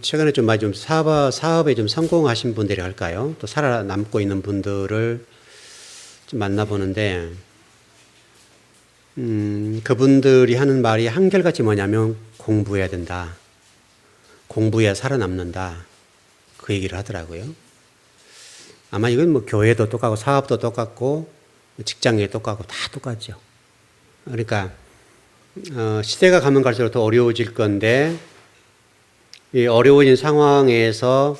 최근에 좀 많이 좀 사업에 좀 성공하신 분들이 할까요? 또 살아남고 있는 분들을 좀 만나보는데, 그분들이 하는 말이 한결같이 뭐냐면 공부해야 된다. 공부해야 살아남는다. 그 얘기를 하더라고요. 아마 이건 뭐 교회도 똑같고 사업도 똑같고 직장에 똑같고 다 똑같죠. 그러니까 시대가 가면 갈수록 더 어려워질 건데 이 어려워진 상황에서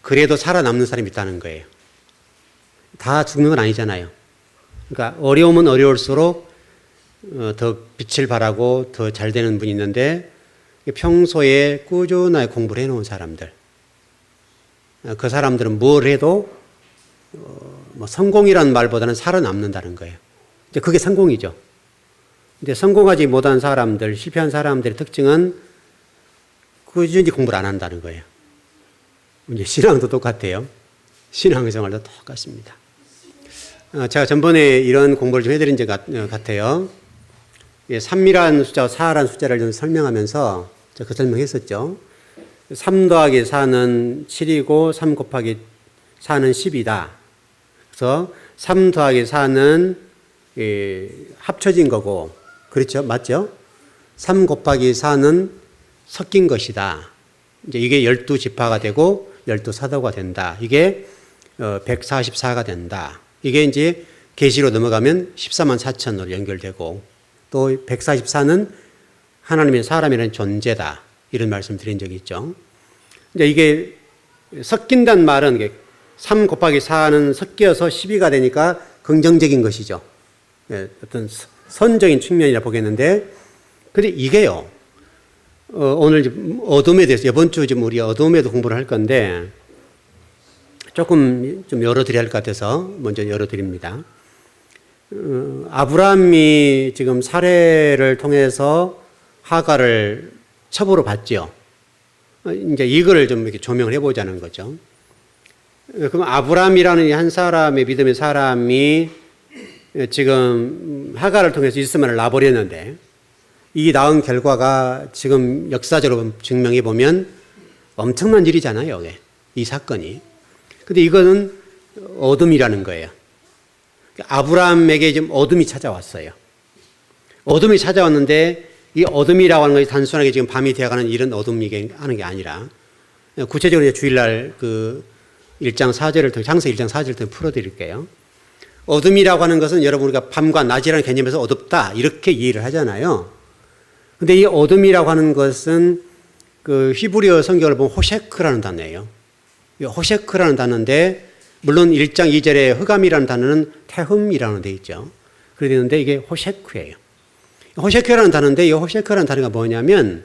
그래도 살아남는 사람이 있다는 거예요. 다 죽는 건 아니잖아요. 그러니까 어려우면 어려울수록 더 빛을 발하고 더 잘 되는 분이 있는데 평소에 꾸준하게 공부를 해놓은 사람들, 그 사람들은 뭘 해도 뭐 성공이라는 말보다는 살아남는다는 거예요. 이제 그게 성공이죠. 근데 성공하지 못한 사람들, 실패한 사람들의 특징은 꾸준히 공부를 안 한다는 거예요. 이제 신앙도 똑같아요. 신앙생활도 똑같습니다. 제가 전번에 이런 공부를 좀 해드린 것 같아요. 3이라는 숫자와 4라는 숫자를 좀 설명하면서 제가 그 설명했었죠. 3 더하기 4는 7이고 3 곱하기 4는 10이다. 그래서 3 더하기 4는 합쳐진 거고, 그렇죠? 맞죠? 3 곱하기 4는 섞인 것이다. 이제 이게 12지파가 되고 12사도가 된다. 이게 144가 된다. 이게 이제 계시로 넘어가면 14만 4천으로 연결되고, 또 144는 하나님의 사람이라는 존재다. 이런 말씀 드린 적이 있죠. 이제 이게 섞인다는 말은 3 곱하기 4는 섞여서 12가 되니까 긍정적인 것이죠. 어떤 선적인 측면이라 보겠는데, 근데 이게요, 오늘 어둠에 대해서, 이번 주 지금 우리 어둠에도 공부를 할 건데, 조금 좀 열어드려야 할 것 같아서 먼저 열어드립니다. 아브라함이 지금 사례를 통해서 하가를 첩으로 받죠. 이제 이거를 좀 이렇게 조명을 해보자는 거죠. 그럼 아브라함이라는 한 사람의 믿음의 사람이 지금 하가를 통해서 이스마엘을 낳아버렸는데, 이 낳은 결과가 지금 역사적으로 증명해 보면 엄청난 일이잖아요. 이 사건이. 근데 이거는 어둠이라는 거예요. 아브라함에게 지금 어둠이 찾아왔어요. 어둠이 찾아왔는데 이 어둠이라고 하는 것이 단순하게 지금 밤이 되어가는 이런 어둠이게 하는 게 아니라, 구체적으로 주일날 그 1장 4절을 통해, 창세기 1장 4절을 통해 풀어드릴게요. 어둠이라고 하는 것은 여러분 우리가 밤과 낮이라는 개념에서 어둡다 이렇게 이해를 하잖아요. 근데 이 어둠이라고 하는 것은 그 히브리어 성경을 보면 호셰크라는 단어예요. 이 호셰크라는 단어인데, 물론 1장 2절에 흑암이라는 단어는 태흠이라는 데 있죠. 그래 되는데 이게 호셰크예요. 호셰크라는 단어인데, 이 호셰크라는 단어가 뭐냐면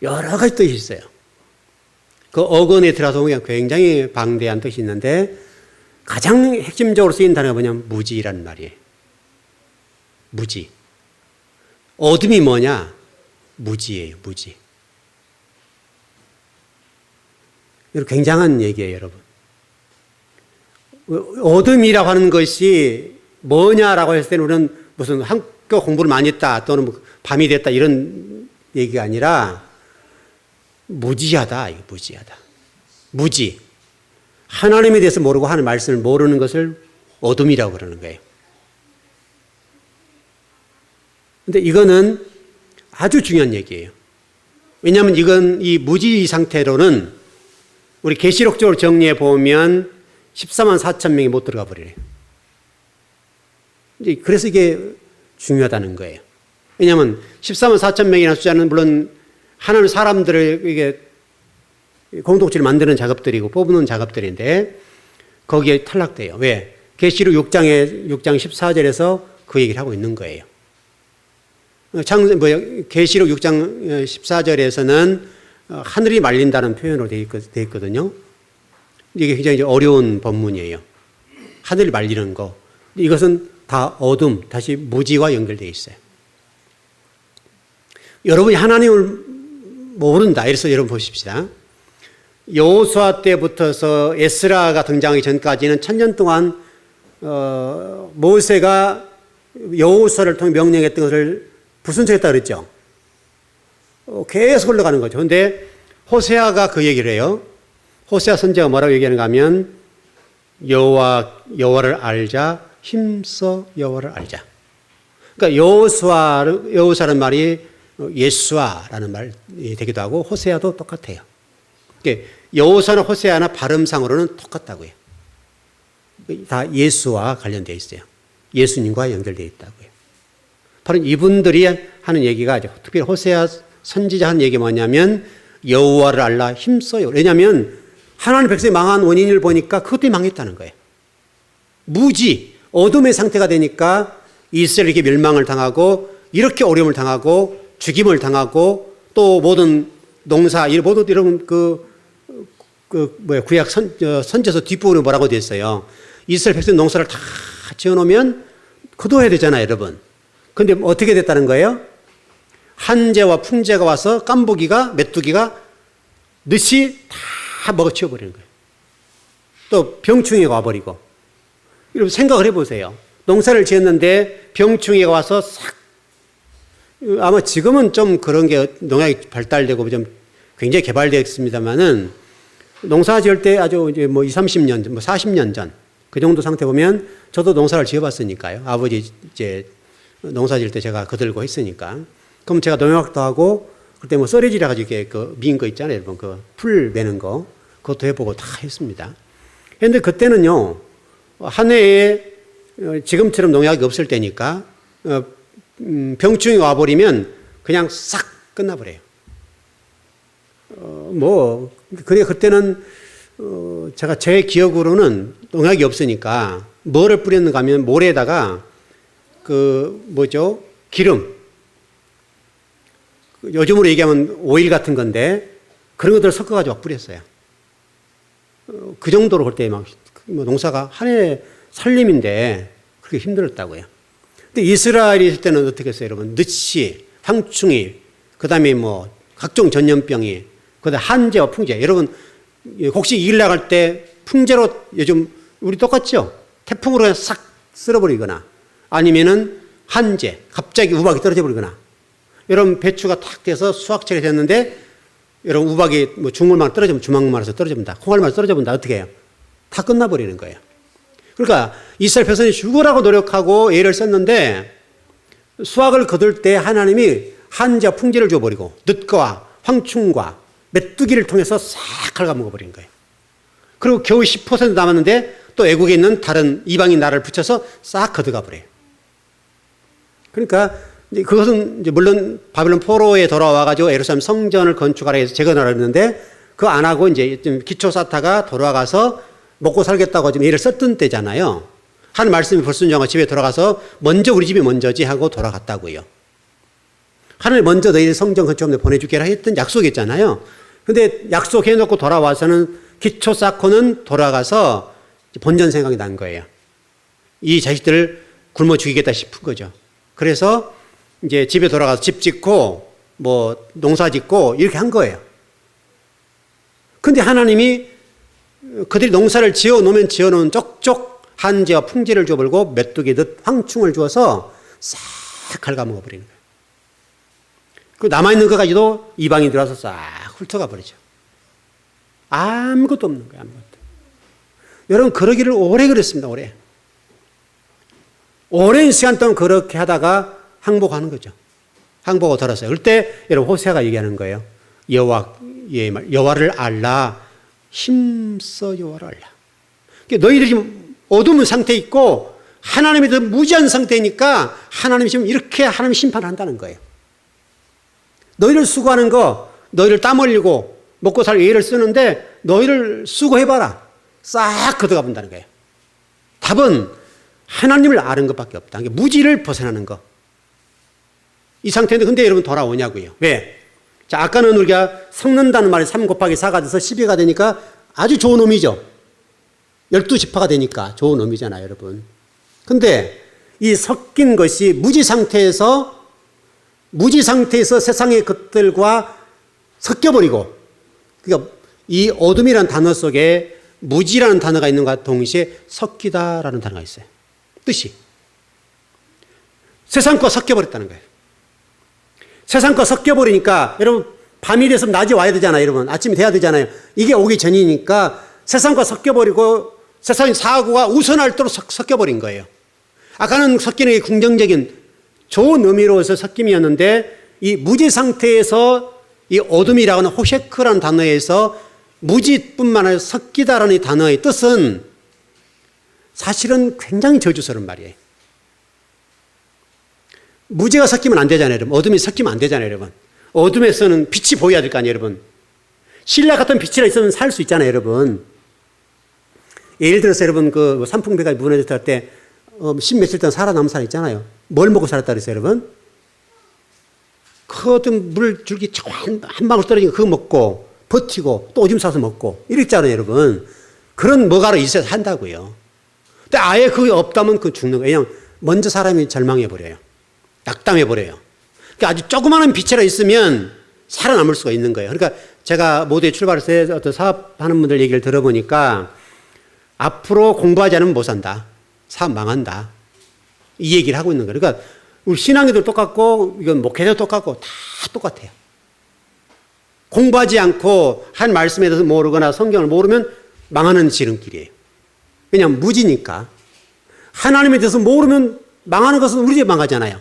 여러 가지 뜻이 있어요. 그 어근에 들어서 보면 굉장히 방대한 뜻이 있는데, 가장 핵심적으로 쓰인 단어가 뭐냐면 무지라는 말이에요. 무지. 어둠이 뭐냐? 무지예요, 무지. 이거 굉장한 얘기예요, 여러분. 어둠이라고 하는 것이 뭐냐라고 했을 때는 우리는 무슨 학교 공부를 많이 했다 또는 밤이 됐다 이런 얘기가 아니라 무지하다, 이거 무지하다. 무지. 하나님에 대해서 모르고 하는 말씀을 모르는 것을 어둠이라고 그러는 거예요. 근데 이거는 아주 중요한 얘기예요. 왜냐하면 이건 이 무지 상태로는 우리 계시록적으로 정리해 보면 14만 4천 명이 못 들어가 버려요. 그래서 이게 중요하다는 거예요. 왜냐하면 14만 4천 명이라는 숫자는 물론 하나님 사람들을 이게 공동체를 만드는 작업들이고 뽑는 작업들인데 거기에 탈락돼요. 왜? 계시록 6장 14절에서 그 얘기를 하고 있는 거예요. 계시록 6장 14절에서는 하늘이 말린다는 표현으로 되어 있거든요. 이게 굉장히 어려운 법문이에요. 하늘이 말리는 거. 이것은 다 어둠, 다시 무지와 연결되어 있어요. 여러분이 하나님을 모른다. 이래서 여러분 보십시다. 여호수아 때부터서 에스라가 등장하기 전까지는 1000년 동안 모세가 여호수아를 통해 명령했던 것을 불순종했다 그랬죠. 계속 흘러가는 거죠. 그런데 호세아가 그 얘기를 해요. 호세아 선지자가 뭐라고 얘기하는가 하면 여호와를 알자, 힘써 여호와를 알자. 그러니까 여호수아라는 말이 예수아라는 말이 되기도 하고 호세아도 똑같아요. 그러니까 여호수아나 호세아나 발음상으로는 똑같다고요. 다 예수와 관련되어 있어요. 예수님과 연결되어 있다고요. 바로 이분들이 하는 얘기가 특별히 호세아 선지자 하는 얘기가 뭐냐면 여호와를 알라 힘써요. 왜냐하면 하나님 백성이 망한 원인을 보니까 그것도 망했다는 거예요. 무지, 어둠의 상태가 되니까 이스라엘이 이렇게 멸망을 당하고 이렇게 어려움을 당하고 죽임을 당하고 또 모든 농사, 모든 이런 구약 선지서 뒷부분에 뭐라고 되어 있어요. 이스라엘 백성 농사를 다 지어놓으면 거둬야 되잖아요, 여러분. 근데 어떻게 됐다는 거예요? 한재와 풍재가 와서 깐부기가, 메뚜기가 늦이 다 먹어치워버리는 거예요. 또 병충해가 와버리고. 여러분 생각을 해보세요. 농사를 지었는데 병충해가 와서 싹, 아마 지금은 좀 그런 게 농약이 발달되고 좀 굉장히 개발되었습니다만은 농사 지을 때 아주 이제 뭐 20, 30년, 뭐 40년 전 그 정도 상태 보면 저도 농사를 지어봤으니까요. 아버지 이제 농사 지을 때 제가 거들고 했으니까. 그럼 제가 농약도 하고 그때 뭐 썰이지라 가지고 이렇게 미인 거 있잖아요. 여러분 그 풀 매는 거 그것도 해보고 다 했습니다. 그런데 그때는요 한 해에 지금처럼 농약이 없을 때니까 병충이 와버리면 그냥 싹 끝나버려요. 그래 그때는 제가 제 기억으로는 농약이 없으니까 뭐를 뿌렸는가 하면 모래에다가 기름. 요즘으로 얘기하면 오일 같은 건데 그런 것들을 섞어가지고 막 뿌렸어요. 그 정도로 그때 막 농사가 한 해 살림인데 그렇게 힘들었다고요. 근데 이스라엘이 있을 때는 어떻게 했어요, 여러분? 늦시, 황충이, 그 다음에 뭐 각종 전염병이, 그 다음에 한재와 풍재. 여러분 혹시 일 나갈 때 풍재로 요즘 우리 똑같죠? 태풍으로 그냥 싹 쓸어버리거나 아니면은 한재, 갑자기 우박이 떨어져 버리거나. 여러분 배추가 탁 돼서 수확철이 됐는데 여러분 우박이 뭐 중물만 떨어지면 주먹만해서 떨어집니다. 콩알만 떨어져본다. 어떻게 해요? 다 끝나버리는 거예요. 그러니까 이스라엘 백성이 죽으라고 노력하고 애를 썼는데 수확을 거둘 때 하나님이 한재와 풍재를 줘버리고 늦과 황충과 메뚜기를 통해서 싹 갉아먹어버리는 거예요. 그리고 겨우 10% 남았는데 또 애국에 있는 다른 이방인 나라를 붙여서 싹 걷어가버려요. 그러니까 그것은 이제 물론 바벨론 포로에 돌아와가지고 예루살렘 성전을 건축하라 해서 재건하라 했는데 그거 안 하고 이제 좀 기초 쌓다가 돌아가서 먹고 살겠다고 지금 애를 썼던 때잖아요. 한 말씀이 불순종하고 집에 돌아가서 먼저 우리 집이 먼저지 하고 돌아갔다고요. 하나님 먼저 너희들 성전 건축하면 보내주게라 했던 약속했잖아요. 근데 약속해놓고 돌아와서는 기초 쌓고는 돌아가서 본전 생각이 난 거예요. 이 자식들을 굶어 죽이겠다 싶은 거죠. 그래서 이제 집에 돌아가서 집 짓고 뭐 농사 짓고 이렇게 한 거예요. 근데 하나님이 그들이 농사를 지어 놓으면 지어 놓은 쪽쪽 한재와 풍재를 줘버리고 메뚜기 듯 황충을 주어서 싹 갉아먹어 버리는 거예요. 그 남아있는 거 가지고 이방이 들어와서 싹 훑어가 버리죠. 아무것도 없는 거예요. 아무것도. 여러분 그러기를 오래 그랬습니다. 오랜 시간 동안 그렇게 하다가 항복하는 거죠. 항복하고 돌아서요. 그럴 때 여러분 호세아가 얘기하는 거예요. 여호와를 알라. 힘써 여호와를 알라. 그러니까 너희들이 지금 어두운 상태에 있고 하나님이 더 무지한 상태니까 하나님이 지금 이렇게 하나님 심판한다는 거예요. 너희를 수고하는 거, 너희를 땀 흘리고 먹고 살 애를 쓰는데 너희를 수고해봐라. 싹 걷어가 본다는 거예요. 답은 하나님을 아는 것밖에 없다. 그러니까 무지를 벗어나는 거. 이 상태인데 근데 여러분 돌아오냐고요. 왜? 자, 아까는 우리가 섞는다는 말이 3 곱하기 4가 돼서 12가 되니까 아주 좋은 의미죠. 12지파가 되니까 좋은 의미잖아요, 여러분. 근데 이 섞인 것이 무지 상태에서 세상의 것들과 섞여버리고, 그러니까 이 어둠이라는 단어 속에 무지라는 단어가 있는 것과 동시에 섞이다라는 단어가 있어요. 뜻이. 세상과 섞여버렸다는 거예요. 세상과 섞여버리니까 여러분 밤이 돼서 낮이 와야 되잖아요, 여러분. 아침이 돼야 되잖아요. 이게 오기 전이니까 세상과 섞여버리고 세상의 사고가 우선할 대로 섞여버린 거예요. 아까는 섞이는 게 긍정적인 좋은 의미로서 섞임이었는데 이 무지 상태에서 이 어둠이라고 하는 호셰크라는 단어에서 무지뿐만 아니라 섞이다라는 이 단어의 뜻은 사실은 굉장히 저주스러운 말이에요. 무지가 섞이면 안 되잖아요, 여러분. 어둠이 섞이면 안 되잖아요, 여러분. 어둠에서는 빛이 보여야 될 거 아니에요, 여러분. 신라 같은 빛이라 있으면 살 수 있잖아요, 여러분. 예를 들어서 여러분 그 산풍비가 무너졌을 때 십몇일 동안 살아남은 사람 있잖아요. 뭘 먹고 살았다 그랬어요, 여러분? 그 어떤 물줄기 한 방울 떨어진 거 그거 먹고 버티고 또 오줌 싸서 먹고 이랬잖아요, 여러분. 그런 뭐가로 있어야 한다고요. 근데 아예 그게 없다면 그 죽는 거예요. 왜냐하면 먼저 사람이 절망해버려요. 낙담해버려요. 그러니까 아주 조그마한 빛이라 있으면 살아남을 수가 있는 거예요. 그러니까 제가 모두의 출발해서 어떤 사업하는 분들 얘기를 들어보니까 앞으로 공부하지 않으면 못 산다. 사업 망한다. 이 얘기를 하고 있는 거예요. 그러니까 우리 신앙에도 똑같고 이건 목회자도 똑같고 다 똑같아요. 공부하지 않고 한 말씀에 대해서 모르거나 성경을 모르면 망하는 지름길이에요. 왜냐하면 무지니까. 하나님에 대해서 모르면 망하는 것은 우리 집 망하잖아요.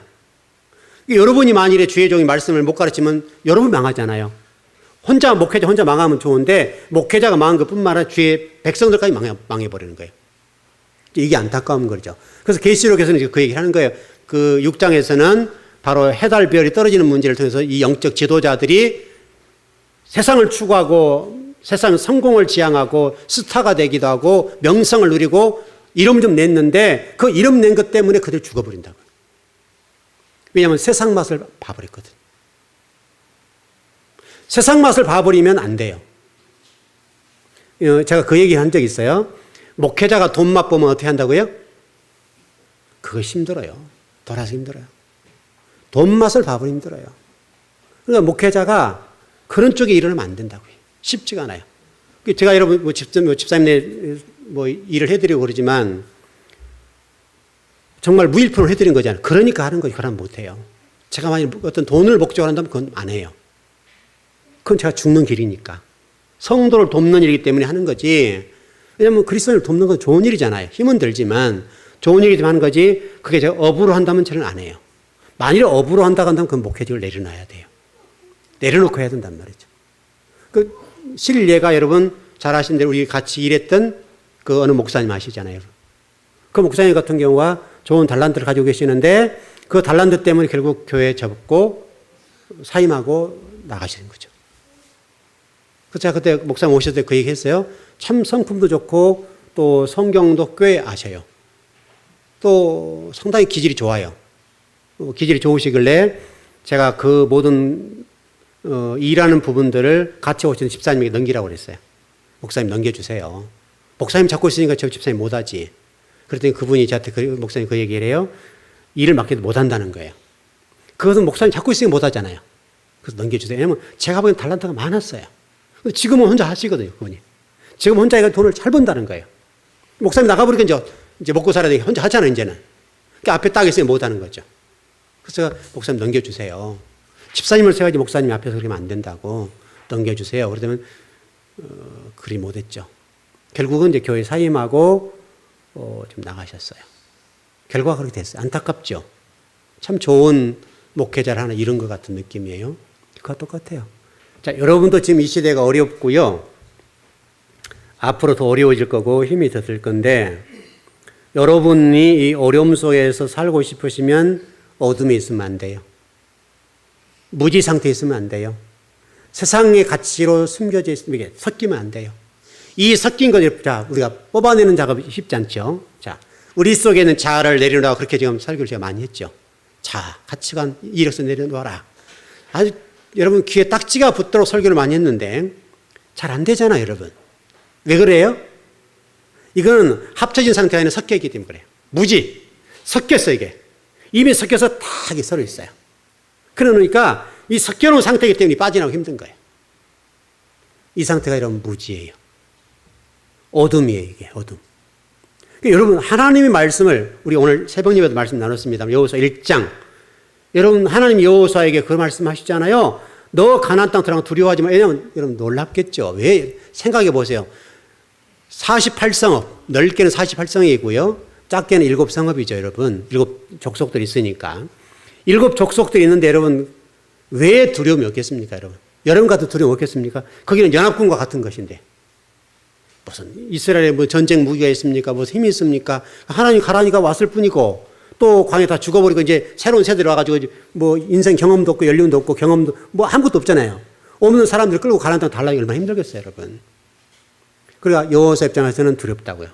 여러분이 만일에 주의 종이 말씀을 못 가르치면 여러분 망하잖아요. 혼자 목회자 혼자 망하면 좋은데 목회자가 망한 것뿐만 아니라 주의 백성들까지 망해버리는 거예요. 이게 안타까운 거죠. 그래서 계시록에서는 그 얘기를 하는 거예요. 그 6장에서는 바로 해달 별이 떨어지는 문제를 통해서 이 영적 지도자들이 세상을 추구하고 세상 성공을 지향하고 스타가 되기도 하고 명성을 누리고 이름 좀 냈는데 그 이름 낸 것 때문에 그들 죽어버린다고. 왜냐하면 세상 맛을 봐버렸거든. 세상 맛을 봐버리면 안 돼요. 제가 그 얘기 한 적이 있어요. 목회자가 돈 맛보면 어떻게 한다고요? 그거 힘들어요. 돌아서 힘들어요. 돈 맛을 봐버리면 힘들어요. 그러니까 목회자가 그런 쪽에 일을 하면 안 된다고요. 쉽지가 않아요. 제가 여러분 집사님네 일을 해드리고 그러지만 정말 무일푼을 해드린 거잖아요. 그러니까 하는 거지. 그러면 못해요. 제가 만약 어떤 돈을 목적으로 한다면 그건 안 해요. 그건 제가 죽는 길이니까. 성도를 돕는 일이기 때문에 하는 거지. 왜냐하면 그리스도인을 돕는 건 좋은 일이잖아요. 힘은 들지만 좋은 일이지만 하는 거지. 그게 제가 업으로 한다면 저는 안 해요. 만일 업으로 한다고 한다면 그건 목회직을 내려놔야 돼요. 내려놓고 해야 된단 말이죠. 그 실례가 여러분 잘 아시는 대로 우리 같이 일했던 그 어느 목사님 아시잖아요. 그 목사님 같은 경우가 좋은 달란트를 가지고 계시는데 그 달란트 때문에 결국 교회에 접고 사임하고 나가시는 거죠. 그래서 제가 그때 목사님 오셨을 때 그 얘기 했어요. 참 성품도 좋고 또 성경도 꽤 아셔요. 또 상당히 기질이 좋아요. 기질이 좋으시길래 제가 그 모든 일하는 부분들을 같이 오시는 집사님에게 넘기라고 그랬어요. 목사님 넘겨주세요. 목사님 잡고 있으니까 저 집사님 못하지. 그랬더니 그분이 저한테 목사님 그 얘기를 해요. 일을 맡겨도 못한다는 거예요. 그것은 목사님 잡고 있으니까 못하잖아요. 그래서 넘겨주세요. 왜냐하면 제가 보기엔 달란트가 많았어요. 지금은 혼자 하시거든요, 그분이. 지금 혼자 돈을 잘 번다는 거예요. 목사님 나가버리니까 이제 먹고 살아야 되니까 혼자 하잖아요, 이제는. 그러니까 앞에 딱 있으면 못하는 거죠. 그래서 제가 목사님 넘겨주세요. 집사님을 세워야지 목사님 앞에서 그러면 안 된다고 넘겨주세요. 그러더니 그리 못했죠. 결국은 이제 교회 사임하고 좀 나가셨어요. 결과가 그렇게 됐어요. 안타깝죠. 참 좋은 목회자를 하나 잃은 것 같은 느낌이에요. 그와 똑같아요. 자, 여러분도 지금 이 시대가 어렵고요. 앞으로 더 어려워질 거고 힘이 더 들 건데 여러분이 이 어려움 속에서 살고 싶으시면 어둠에 있으면 안 돼요. 무지 상태에 있으면 안 돼요. 세상의 가치로 숨겨져 있으면 섞이면 안 돼요. 이 섞인 것을 우리가 뽑아내는 작업이 쉽지 않죠. 자, 우리 속에는 자아를 내려놓아 그렇게 지금 설교를 제가 많이 했죠. 자, 가치관, 이력서 내려놓아라. 아주 여러분 귀에 딱지가 붙도록 설교를 많이 했는데 잘 안 되잖아요, 여러분. 왜 그래요? 이거는 합쳐진 상태가 아니라 섞여 있기 때문에 그래요. 무지. 섞였어, 이게. 이미 섞여서 다 서로 있어요. 그러니까 이 섞여놓은 상태이기 때문에 빠져나오기 힘든 거예요. 이 상태가 이런 무지예요. 어둠이에요, 이게 어둠. 그러니까 여러분 하나님의 말씀을 우리 오늘 새벽 예배도 말씀 나눴습니다. 여호수아 1장. 여러분 하나님 여호수아에게 그 말씀하시잖아요. 너 가나안 땅 들어가면 두려워하지 마. 왜냐하면 여러분 놀랍겠죠. 왜? 생각해 보세요. 48성읍, 넓게는 48성이고요. 작게는 7성읍이죠, 여러분. 7족속들이 있으니까. 7족속들이 있는데 여러분 왜 두려움이 없겠습니까, 여러분? 여러분 같은 두려움 없겠습니까? 거기는 연합군과 같은 것인데. 무슨 이스라엘에 뭐 전쟁 무기가 있습니까? 뭐 힘이 있습니까? 하나님 가라니가 왔을 뿐이고 또 광에 다 죽어버리고 이제 새로운 세대로 와가지고 뭐 인생 경험도 없고 연륜도 없고 경험도 뭐 아무것도 없잖아요. 없는 사람들 끌고 가라는 땅 달라기 얼마나 힘들겠어요, 여러분. 그러니까 여호수아 입장에서는 두렵다고요.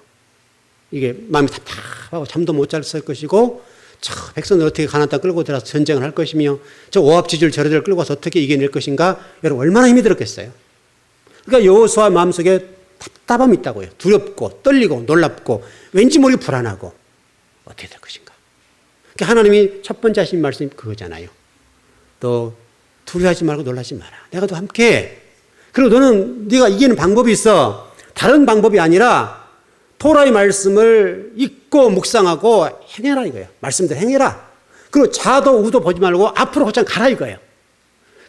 이게 마음이 답답하고 잠도 못 잤을 것이고 저 백성들 어떻게 가나안 땅 끌고 들어서 전쟁을 할 것이며 저 오합지졸 저러들 끌고 와서 어떻게 이겨낼 것인가 여러분 얼마나 힘이 들었겠어요. 그러니까 여호수아 마음속에 답답함이 있다고요. 두렵고 떨리고 놀랍고 왠지 모르게 불안하고 어떻게 될 것인가. 그러니까 하나님이 첫 번째 하신 말씀이 그거잖아요. 너 두려워하지 말고 놀라지 마라. 내가 너 함께해. 그리고 너는 네가 이기는 방법이 있어. 다른 방법이 아니라 토라의 말씀을 읽고 묵상하고 행해라 이거예요. 말씀대로 행해라. 그리고 자도 우도 보지 말고 앞으로 곧장 가라 이거예요.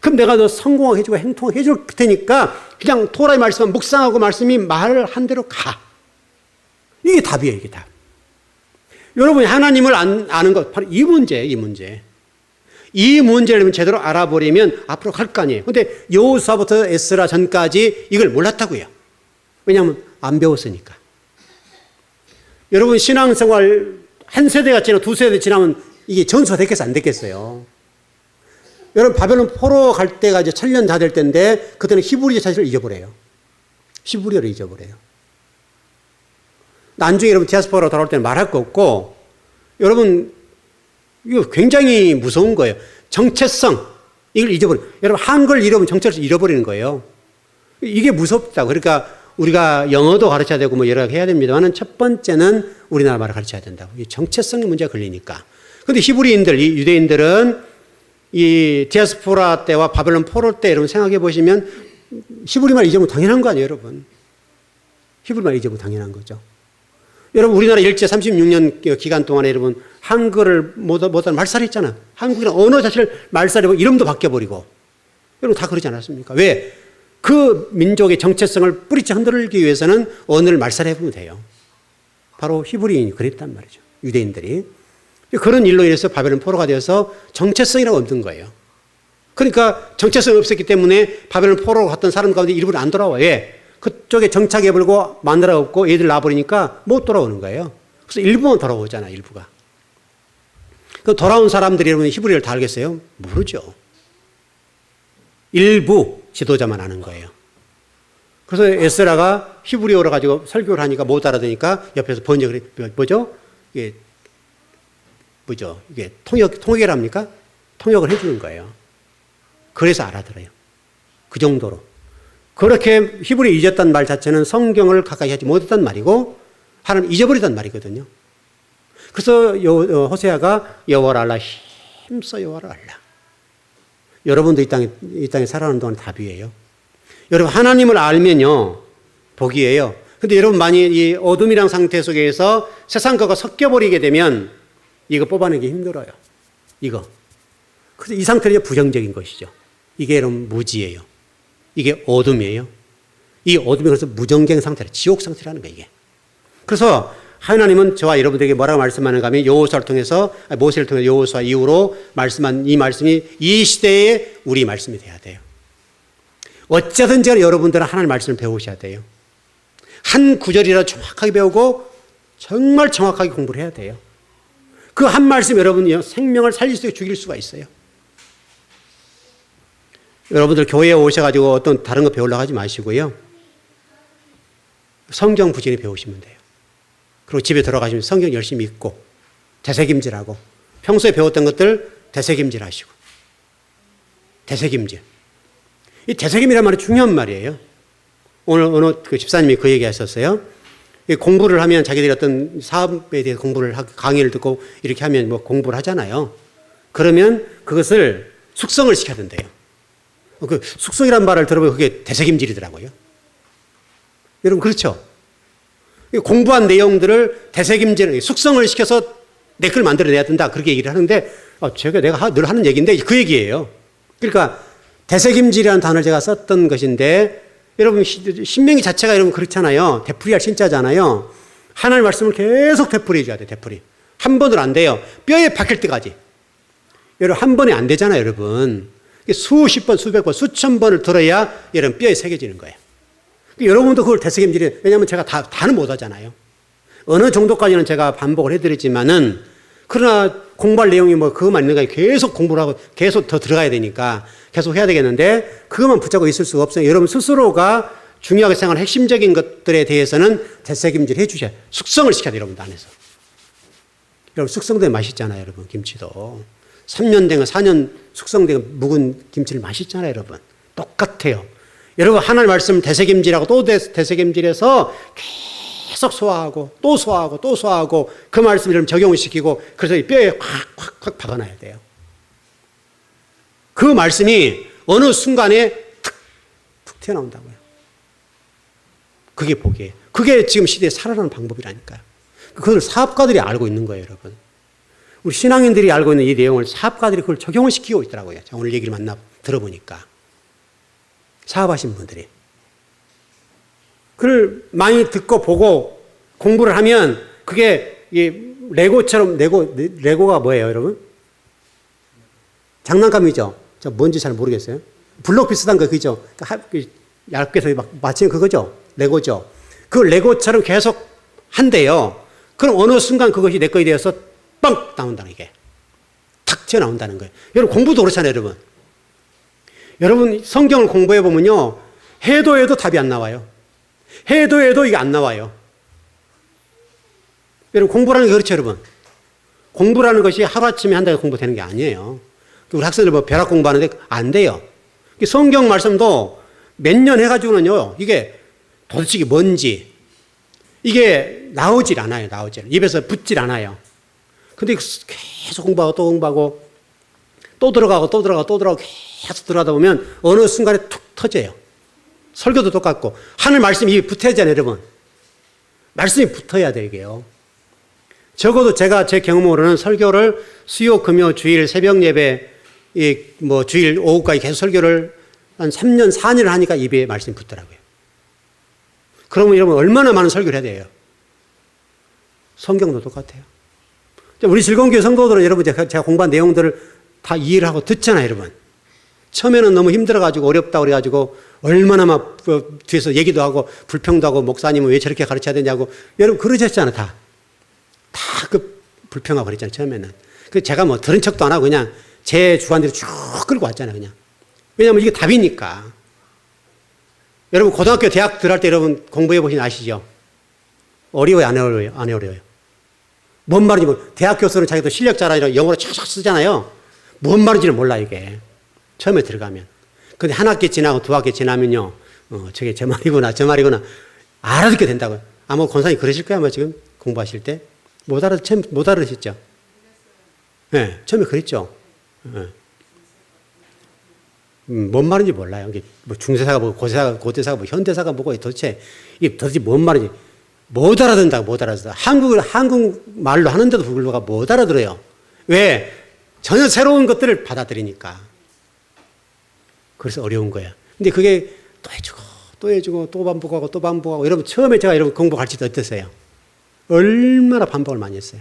그럼 내가 너 성공하게 해주고 행통하게 해줄 테니까 그냥 토라의 말씀만 묵상하고 말씀이 말한 대로 가. 이게 답이에요, 이게 답. 여러분이 하나님을 아는 것, 바로 이 문제예요, 이 문제. 이 문제를 제대로 알아버리면 앞으로 갈 거 아니에요. 근데 여호수아부터 에스라 전까지 이걸 몰랐다고요. 왜냐하면 안 배웠으니까. 여러분 신앙생활 한 세대가 지나 두 세대 지나면 이게 전수가 됐겠어요, 안 됐겠어요? 여러분 바벨론 포로 갈 때가 이제 7년 다 될 때인데 그때는 히브리어 자체를 잊어버려요. 히브리어를 잊어버려요. 나중에 여러분 디아스포라로 돌아올 때는 말할 거 없고 여러분 이거 굉장히 무서운 거예요. 정체성 이걸 잊어버려요. 여러분 한글 잃어버리면 정체성을 잃어버리는 거예요. 이게 무섭다. 그러니까 우리가 영어도 가르쳐야 되고 뭐 여러 가지 해야 됩니다만 첫 번째는 우리나라 말을 가르쳐야 된다고. 이 정체성의 문제가 걸리니까. 그런데 히브리인들, 이 유대인들은 이 디아스포라 때와 바벨론 포로 때 여러분 생각해 보시면 히브리 말 잊어보면 당연한 거 아니에요, 여러분? 히브리 말 잊어보면 당연한 거죠. 여러분 우리나라 일제 36년 기간 동안에 여러분 한글을 못하는 말살이 있잖아. 한국이란 언어 자체를 말살이고 이름도 바뀌어버리고 여러분 다 그러지 않았습니까? 왜? 그 민족의 정체성을 뿌리째 흔들기 위해서는 언어를 말살해보면 돼요. 바로 히브리인이 그랬단 말이죠. 유대인들이. 그런 일로 인해서 바벨론 포로가 되어서 정체성이라고 없는 거예요. 그러니까 정체성이 없었기 때문에 바벨론 포로로 갔던 사람 가운데 일부러 안 돌아와요. 왜? 그쪽에 정착해버리고 마누라 없고 애들 낳아버리니까 못 돌아오는 거예요. 그래서 일부만 돌아오잖아, 일부가. 그 돌아온 사람들이 여러분 히브리어를 다 알겠어요? 모르죠. 일부 지도자만 아는 거예요. 그래서 에스라가 히브리어로 가지고 설교를 하니까 못 알아듣니까 옆에서 번역을 뭐죠? 이게 뭐죠? 이게 통역이랍니까? 통역을 해주는 거예요. 그래서 알아들어요. 그 정도로. 그렇게 히브리 잊었단 말 자체는 성경을 가까이 하지 못했단 말이고 하나님 잊어버리단 말이거든요. 그래서 호세아가 여호와를 알라 힘써 여호와를 알라. 여러분도 이 땅에 살아가는 동안 답이에요. 여러분 하나님을 알면요 복이에요. 근데 여러분 만약 이 어둠이란 상태 속에서 세상 것과 섞여버리게 되면 이거 뽑아내기 힘들어요. 이거. 그래서 이 상태는 부정적인 것이죠. 이게 여러분 무지예요. 이게 어둠이에요. 이 어둠이 그래서 무정경 상태라, 지옥 상태라는 거예요, 이게. 그래서 하나님은 저와 여러분들에게 뭐라고 말씀하는가 하면 여호수아를 통해서, 모세를 통해서 여호수아 이후로 말씀한 이 말씀이 이 시대에 우리 말씀이 돼야 돼요. 어쩌든지 여러분들은 하나님의 말씀을 배우셔야 돼요. 한 구절이라도 정확하게 배우고 정말 정확하게 공부를 해야 돼요. 그 한 말씀 여러분 생명을 살릴 수 있게 죽일 수가 있어요. 여러분들 교회에 오셔가지고 어떤 다른 거 배우려고 하지 마시고요. 성경 부지런히 배우시면 돼요. 그리고 집에 들어가시면 성경 열심히 읽고 되새김질하고 평소에 배웠던 것들 되새김질 하시고 되새김질. 이 되새김이라는 말이 중요한 말이에요. 오늘 어느 그 집사님이 그 얘기 하셨어요. 공부를 하면 자기들이 어떤 사업에 대해서 공부를 강의를 듣고 이렇게 하면 뭐 공부를 하잖아요. 그러면 그것을 숙성을 시켜야 된대요. 그 숙성이라는 말을 들어보면 그게 되새김질이더라고요. 여러분 그렇죠? 공부한 내용들을 되새김질, 숙성을 시켜서 내 걸 만들어내야 된다. 그렇게 얘기를 하는데 제가 내가 늘 하는 얘기인데 그 얘기예요. 그러니까 대세김질이라는 단어를 제가 썼던 것인데 여러분 신명기 자체가 여러분 그렇잖아요. 되풀이할 신자잖아요. 하나님 말씀을 계속 되풀이해 줘야 돼. 되풀이. 한 번으로 안 돼요. 뼈에 박힐 때까지. 여러분 한 번에 안 되잖아요. 여러분. 수십 번, 수백 번, 수천 번을 들어야 여러분 뼈에 새겨지는 거예요. 여러분도 그걸 되새김질이, 왜냐하면 제가 다는 못하잖아요. 어느 정도까지는 제가 반복을 해드리지만은, 그러나 공부할 내용이 뭐 그것만 있는 게 계속 공부를 하고 계속 더 들어가야 되니까 계속 해야 되겠는데, 그것만 붙잡고 있을 수가 없어요. 여러분 스스로가 중요하게 생각하는 핵심적인 것들에 대해서는 되새김질 해주셔야 돼요. 숙성을 시켜야 돼요. 여러분도 안에서. 여러분 숙성된 맛있잖아요. 여러분 김치도 3년 된 거 4년 숙성된 묵은 김치를 맛있잖아요. 여러분 똑같아요. 여러분 하나님 말씀 되새김질하고 또 되새김질해서 계속 소화하고 또 소화하고 또 소화하고 그 말씀을 여러분 적용을 시키고, 그래서 이 뼈에 확 박아놔야 돼요. 그 말씀이 어느 순간에 툭 튀어나온다고요. 그게 복이에요. 그게 지금 시대에 살아나는 방법이라니까요. 그걸 사업가들이 알고 있는 거예요. 여러분 우리 신앙인들이 알고 있는 이 내용을 사업가들이 그걸 적용을 시키고 있더라고요. 제가 오늘 얘기를 들어보니까 사업하신 분들이 그걸 많이 듣고 보고 공부를 하면 그게 레고처럼, 레고가 뭐예요, 여러분? 장난감이죠? 저 뭔지 잘 모르겠어요. 블록 비슷한 거, 그죠? 얇게 해서 막 맞추는 그거죠? 레고죠? 그 레고처럼 계속 한대요. 그럼 어느 순간 그것이 내 것이 되어서 빵! 나온다는 게. 탁 튀어나온다는 거예요. 여러분 공부도 그렇잖아요, 여러분. 여러분 성경을 공부해 보면요, 해도 답이 안 나와요. 해도 이게 안 나와요. 여러분 공부라는 게 그렇죠, 여러분. 공부라는 것이 하루아침에 한 달에 공부되는 게 아니에요. 우리 학생들 뭐 벼락 공부하는데 안 돼요. 성경 말씀도 몇 년 해가지고는요, 이게 도대체 이게 뭔지 이게 나오질 않아요. 입에서 붙질 않아요. 근데 계속 공부하고 또 공부하고 또 들어가고 계속 들어가다 보면 어느 순간에 툭 터져요. 설교도 똑같고 하늘 말씀이 입에 붙어야 하잖아요, 여러분. 말씀이 붙어야 돼요, 이게요. 적어도 제가 제 경험으로는 설교를 수요, 금요, 주일, 새벽 예배, 주일 오후까지 계속 설교를 한 3년, 4년을 하니까 입에 말씀이 붙더라고요. 그러면 여러분 얼마나 많은 설교를 해야 돼요? 성경도 똑같아요. 우리 즐거운교회 성도들은 여러분 제가 공부한 내용들을 다 이해를 하고 듣잖아요, 여러분. 처음에는 너무 힘들어가지고 어렵다 그래가지고 얼마나 막 뒤에서 얘기도 하고 불평도 하고 목사님은 왜 저렇게 가르쳐야 되냐고 여러분 그러셨잖아요. 다 그 불평하고 그랬잖아요, 처음에는. 그 제가 뭐 들은 척도 안 하고 그냥 제 주관대로 쭉 끌고 왔잖아요, 그냥. 왜냐하면 이게 답이니까. 여러분 고등학교 대학 들어갈 때 여러분 공부해 보신 아시죠? 어려워요, 안 어려워요? 안 어려워요. 뭔 말인지 대학 교수는 자기도 실력 자랑이라고 영어로 촥촥 쓰잖아요. 뭔 말인지는 몰라 이게. 처음에 들어가면. 근데 한 학기 지나고 두 학기 지나면요, 저게 제 말이구나 알아듣게 된다고요. 아마 권사님 그러실 거야, 아마 지금 공부하실 때. 못 알아듣셨죠? 네, 처음에 그랬죠. 네. 뭔 말인지 몰라요. 뭐 중세사가 뭐고 고대사가 뭐 현대사가 뭐고 도대체 이게 도대체 뭔 말인지 못 알아듣는다고. 못 알아듣는다. 한국말로 하는데도 불구하고 못 알아들어요. 왜? 전혀 새로운 것들을 받아들이니까. 그래서 어려운 거야. 근데 그게 또 해주고 또 반복하고 여러분 처음에 제가 여러분 공부 가르칠 때 어땠어요? 얼마나 반복을 많이 했어요.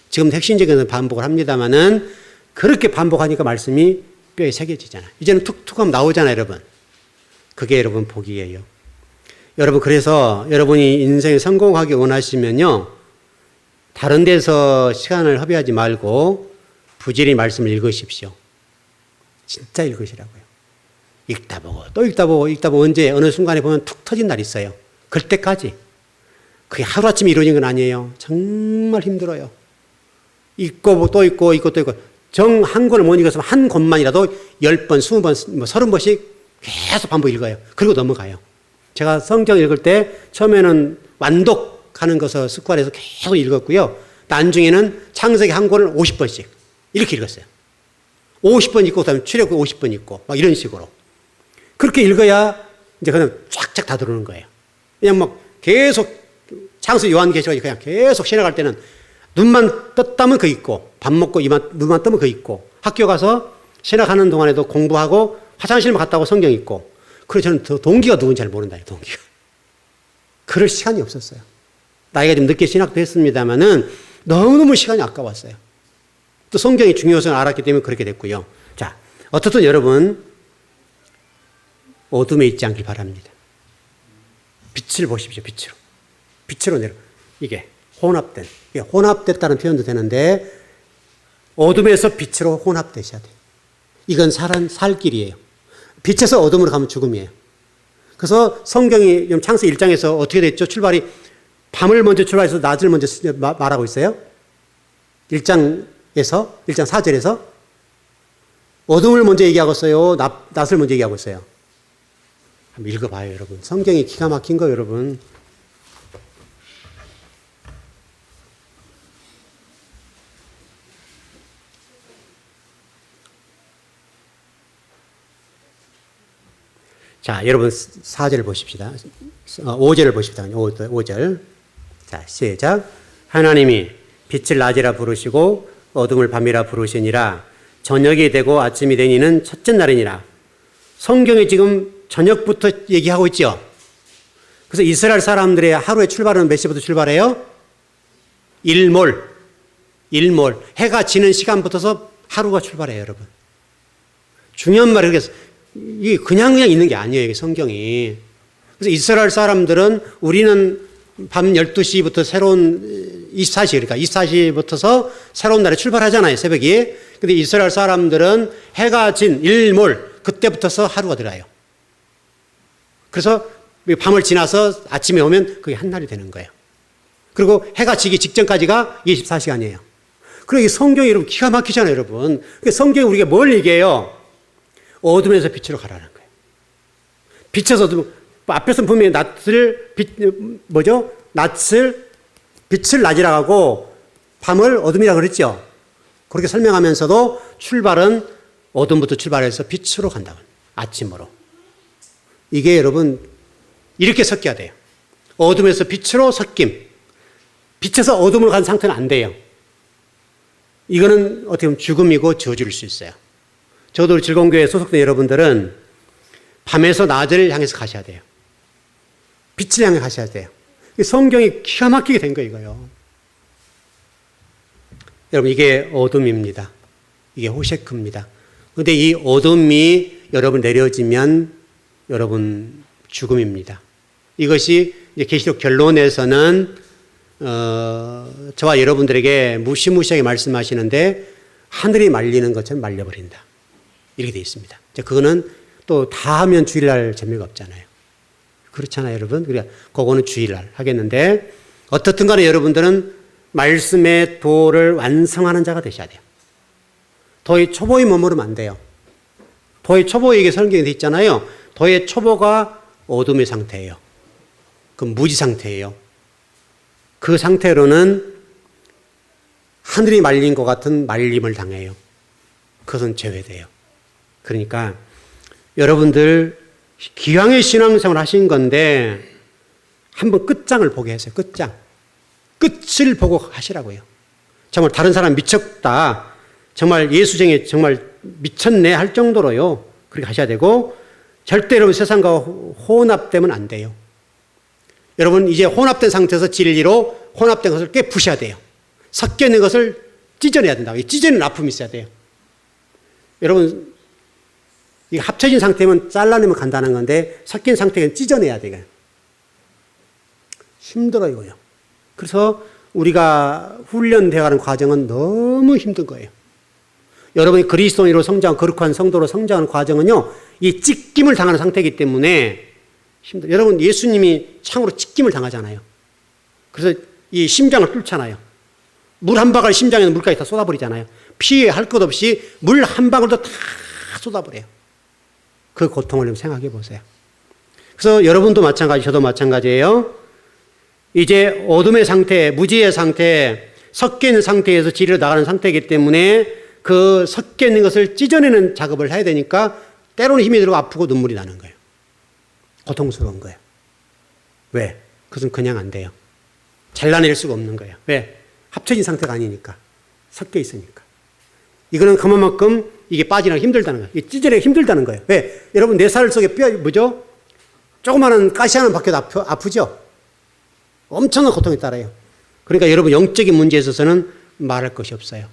지금 핵심적인 반복을 합니다만은 그렇게 반복하니까 말씀이 뼈에 새겨지잖아요. 이제는 툭툭 하면 나오잖아요, 여러분. 그게 여러분 복이에요. 여러분 그래서 여러분이 인생에 성공하기 원하시면요, 다른 데서 시간을 허비하지 말고 부지런히 말씀을 읽으십시오. 진짜 읽으시라고요. 읽다 보고 또 읽다 보고 언제 어느 순간에 보면 툭 터진 날이 있어요. 그때까지. 그게 하루아침에 이루어진 건 아니에요. 정말 힘들어요. 읽고 또 읽고 정 한 권을 못 읽었으면 한 권만이라도 10번, 20번, 30번씩 계속 반복 읽어요. 그리고 넘어가요. 제가 성경 읽을 때 처음에는 완독하는 것을 습관해서 계속 읽었고요. 나중에는 창세기 한 권을 50번씩 이렇게 읽었어요. 50번 읽고 그다음에 출애굽 50번 읽고 막 이런 식으로. 그렇게 읽어야 이제 그냥 쫙쫙 다 들어오는 거예요. 그냥 막 계속 창세기 요한계시록 그냥 계속 지나갈 때는 눈만 떴다면 그 있고 밥 먹고 눈만 뜨면 그 있고 학교 가서 신학하는 동안에도 공부하고 화장실만 갔다 오고 성경 읽고. 그래서 저는 더 동기가 누군지 잘 모른다, 동기가. 그럴 시간이 없었어요. 나이가 좀 늦게 신학도 했습니다만은 너무너무 시간이 아까웠어요. 또 성경의 중요성을 알았기 때문에 그렇게 됐고요. 자, 어떻든 여러분, 어둠에 있지 않길 바랍니다. 빛을 보십시오, 빛으로. 빛으로 내려. 이게 혼합됐다는 표현도 되는데, 어둠에서 빛으로 혼합되셔야 돼요. 이건 살 길이에요. 빛에서 어둠으로 가면 죽음이에요. 그래서 성경이 창세 1장에서 어떻게 됐죠? 출발이 밤을 먼저 출발해서 낮을 먼저 말하고 있어요. 1장 4절에서 어둠을 먼저 얘기하고 있어요. 낮을 먼저 얘기하고 있어요. 한번 읽어봐요, 여러분. 성경이 기가 막힌 거예요, 여러분. 자, 여러분 4절을 보십시다. 5절을 보십시다. 5절. 자, 시작. 하나님이 빛을 낮이라 부르시고 어둠을 밤이라 부르시니라. 저녁이 되고 아침이 되니는 첫째 날이니라. 성경이 지금 저녁부터 얘기하고 있죠. 그래서 이스라엘 사람들의 하루의 출발은 몇 시부터 출발해요? 일몰. 해가 지는 시간부터서 하루가 출발해요, 여러분. 중요한 말이 이게 그냥 있는 게 아니에요, 이게 성경이. 그래서 이스라엘 사람들은 우리는 밤 12시부터 새로운 24시, 그러니까 24시부터서 새로운 날에 출발하잖아요, 새벽이. 근데 이스라엘 사람들은 해가 진 일몰, 그때부터서 하루가 들어요. 그래서 밤을 지나서 아침에 오면 그게 한날이 되는 거예요. 그리고 해가 지기 직전까지가 24시간이에요. 그리고 이 성경이 여러분 기가 막히잖아요, 여러분. 성경이 우리가 뭘 얘기해요? 어둠에서 빛으로 가라는 거예요. 빛에서 어둠, 앞에서 분명히 빛을 낮이라 하고 밤을 어둠이라고 그랬죠. 그렇게 설명하면서도 출발은 어둠부터 출발해서 빛으로 간다고. 아침으로. 이게 여러분 이렇게 섞여야 돼요. 어둠에서 빛으로 섞임. 빛에서 어둠으로 간 상태는 안 돼요. 이거는 어떻게 보면 죽음이고 저주일 수 있어요. 저도 즐거운 교회에 소속된 여러분들은 밤에서 낮을 향해서 가셔야 돼요. 빛을 향해 가셔야 돼요. 성경이 기가 막히게 된 거예요, 이거요. 여러분, 이게 어둠입니다. 이게 호셰크입니다. 그런데 이 어둠이 여러분 내려지면 여러분 죽음입니다. 이것이 이제 계시록 결론에서는 저와 여러분들에게 무시무시하게 말씀하시는데 하늘이 말리는 것처럼 말려버린다. 이렇게 되어 있습니다. 그거는 또 다 하면 주일날 재미가 없잖아요. 그렇잖아요, 여러분. 그러니까 그거는 주일날 하겠는데 어떻든 간에 여러분들은 말씀의 도를 완성하는 자가 되셔야 돼요. 도의 초보에 머무르면 안 돼요. 도의 초보에게 성경이 되어 있잖아요. 도의 초보가 어둠의 상태예요. 그 무지 상태예요. 그 상태로는 하늘이 말린 것 같은 말림을 당해요. 그것은 제외돼요. 그러니까 여러분들 기왕의 신앙생활 하신 건데 한번 끝장을 보게 하세요. 끝을 보고 하시라고요. 정말 다른 사람 미쳤다. 정말 예수쟁이 정말 미쳤네 할 정도로요. 그렇게 하셔야 되고 절대 여러분 세상과 혼합되면 안 돼요. 여러분 이제 혼합된 상태에서 진리로 혼합된 것을 깨부셔야 돼요. 섞여 있는 것을 찢어내야 된다. 찢어내는 아픔이 있어야 돼요. 여러분 이게 합쳐진 상태면 잘라내면 간단한 건데 섞인 상태는 찢어내야 돼요. 힘들어요, 이거요. 그래서 우리가 훈련되어가는 과정은 너무 힘든 거예요. 여러분이 그리스도인으로 성장, 거룩한 성도로 성장하는 과정은요, 이 찢김을 당하는 상태이기 때문에 힘들어요. 여러분, 예수님이 창으로 찢김을 당하잖아요. 그래서 이 심장을 뚫잖아요. 물 한 방울 심장에는 물까지 다 쏟아버리잖아요. 피할 것 없이 물 한 방울도 다 쏟아버려요. 그 고통을 좀 생각해 보세요. 그래서 여러분도 마찬가지, 저도 마찬가지예요. 이제 어둠의 상태, 무지의 상태, 섞여 있는 상태에서 진리로 나가는 상태이기 때문에 그 섞여 있는 것을 찢어내는 작업을 해야 되니까 때로는 힘이 들고 아프고 눈물이 나는 거예요. 고통스러운 거예요. 왜? 그것은 그냥 안 돼요. 잘라낼 수가 없는 거예요. 왜? 합쳐진 상태가 아니니까. 섞여 있으니까. 이거는 그만큼 이게 빠지기가 힘들다는 거예요. 이게 찢어내기가 힘들다는 거예요. 왜? 여러분 내 살 속에 뼈 뭐죠? 조그마한 가시 하나 박혀도 아프죠? 엄청난 고통이 따라요. 그러니까 여러분 영적인 문제에 있어서는 말할 것이 없어요.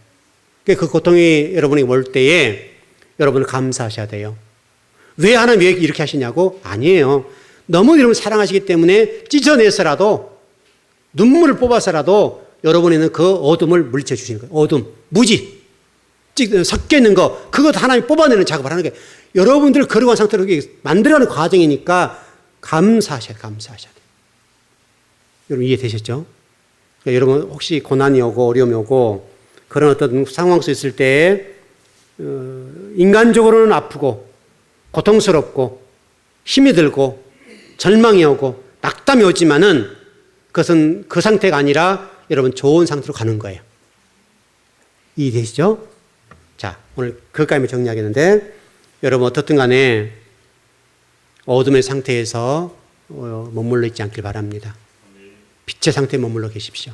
그 고통이 여러분에게 올 때에 여러분은 감사하셔야 돼요. 왜 하나님 왜 이렇게 하시냐고? 아니에요. 너무 여러분 사랑하시기 때문에 찢어내서라도 눈물을 뽑아서라도 여러분에는 그 어둠을 물리쳐 주시는 거예요. 어둠, 무지, 섞여 있는 거, 그것 하나님 뽑아내는 작업을 하는 거예요. 여러분들 거룩한 상태로 만들어가는 과정이니까 감사하셔야 돼요. 여러분 이해되셨죠? 그러니까 여러분 혹시 고난이 오고 어려움이 오고 그런 어떤 상황 속에 있을 때 인간적으로는 아프고 고통스럽고 힘이 들고 절망이 오고 낙담이 오지만은 그것은 그 상태가 아니라 여러분 좋은 상태로 가는 거예요. 이해되시죠? 자, 오늘 그것까지 정리하겠는데 여러분 어떻든 간에 어둠의 상태에서 머물러 있지 않길 바랍니다. 빛의 상태에 머물러 계십시오.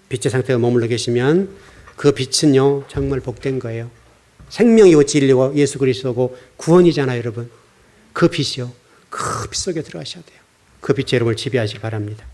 빛의 상태에 머물러 계시면 그 빛은요 정말 복된 거예요. 생명이고 진리고 예수 그리스도고 구원이잖아요, 여러분. 그 빛이요. 그 빛 속에 들어가셔야 돼요. 그 빛이 여러분을 지배하시기 바랍니다.